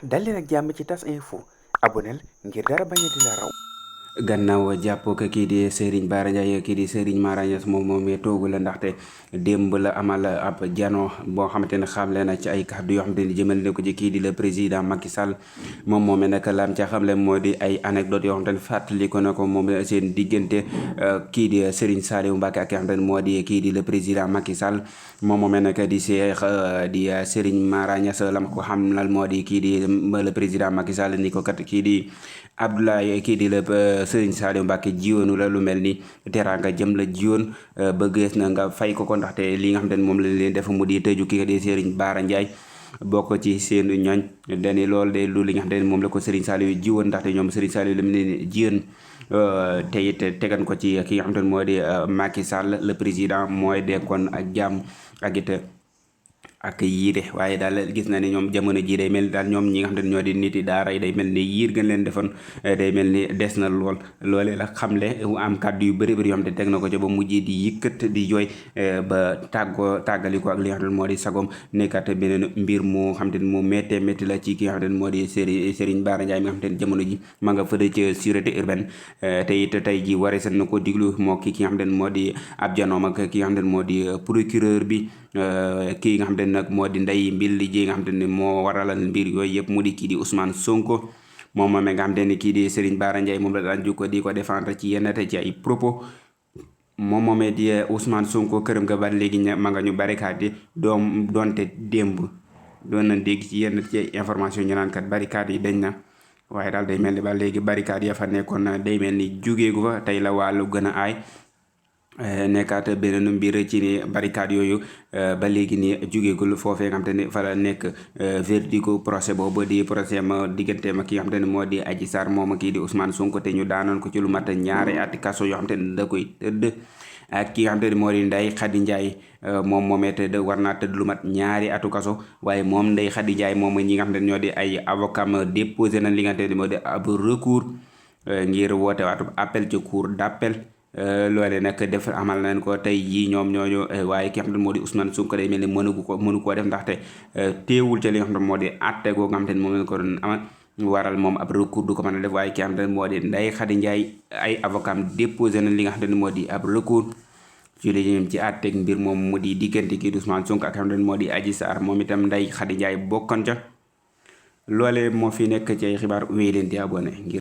dal leen ak jàmm ci tas info aboneel ngir dara bañ a di la raw. gannaaw jàpp ko kii di Serigne Bara Ndiaye kii di Serigne Mara Niass moom moomee toogu la ndaxte démb la amal ab jano boo xamante ne xamle na ci ay kàddu yoo xamante ni jëmale na ko ci kii di le président Macky Sall moom moomee nag lam ca xamle moo di ay anecdote yoo xamante ne fàttali ko na ko moom seen diggante kii di Serigne Saliou Mbacké ak ki nga xamante ne moo di kii di le président Macky Sall moom moomee nag di di Serigne Mara Niass lam ko xamlal moo di kii di le président Macky Sall ni ko kat kii di Abdoulaye kii di la Serigne Saliou Mbacké jiwoonu la lu mel ni teraanga jëm la jiwoon bëggees na nga fay ko ndaxte li nga xamante ne moom lañ leen def mu di tëju kii di Serigne Bara Ndiaye bokk ci seen ñooñ dani loolu de lu li nga xamante ne moom la ko Serigne Saliou jiwoon ndaxte ñoom Serigne Saliou la mu leen jiwoon te it tegan ko ci ki nga xamante ne moo di Macky Sall le président mooy dekkoon ak jàmm ak it ak yiide waaye daal gis na ni ñoom jamono ji day mel ni daal ñoom ñi nga xam ne ñoo di nit yi daara yi day mel ni yiir gën leen defoon day mel ni des na lool loolee la xamle am kàddu yu bëri bëri yoo xam ne teg na ko ca ba mujjee di yëkkat di jooy ba tàggali ko ak li nga xam ne moo di sagom nekkat beneen mbir moo xam te ne moo méttee métti la ci ki nga xam ne moo di Serigne Bara Ndiaye mi nga xam ne jamono ji ma nga fële ca sûreté urbaine te it tey ji waree seen na ko diglu moo ki nga xam ne moo di ab janoom ak ki nga xam ne moo di procureur bi kii nga xam ne nag moo di ndey mbir ji nga xam ne moo waralal mbir yooyu yëpp mu di kii di Ousmane Sonko moom moom nga xam ne kii di Serigne Bara Ndiaye moom la daan jukko di ko défendre ci yenn te ci ay propos moom moomee di Ousmane Sonko këram nga ba léegi ma nga ñu barricade doonte démb doon na dégg ci yenn ci information ñu naan kat barricade yi dañ na waaye daal day mel ni ba léegi barricade ya fa nekkoon day mel ni jugeegu fa tey la wàllu gën a aay nekkaat beneen mbir ci ni barricade yooyu ba léegi ni jógeegul foofee nga xam te ne fa la nekk verdict procès boobu di procès ma diggante ma ki nga xam te ne moo di Adji Sarr moom kii di Ousmane Sonko te ñu daanoon ko ci lu mat ñaari ati kaso yoo xam te ne da koy tëdd ak ki nga xam te ne moo di Ndeye Khady Ndiaye moom moomee tëdd war naa tëdd lu mat ñaari atu kaso waaye moom Ndeye Khady Ndiaye moom ñi nga xam te ne ñoo di ay avocat ma déposé na li nga xam te ne moo di ab recours ngir woote waatu appel ci cour d'appel loole nag def amal nañ ko tey jii ñoom ñooñu waaye ki nga xam ne moo di Ousmane Sonko day mel ni mënu koo def ndaxte teewul ca li nga xam ne moo di àtte goo nga xam te ne moom lañ ko doon amal waral moom ab recours du ko mën a def waaye ki nga xam ne moo di Ndeye Khady Ndiaye ay avocat am déposé na li nga xam ne moo di ab recours ci li jëm ci àtteeg mbir moom mu di diggante kii di Ousmane Sonko ak xam ne moo di Adji Sarr moom itam Ndeye Khady Ndiaye bokkoon ca loole moo fi nekk ci ay xibaar wéy leen di abonné ngir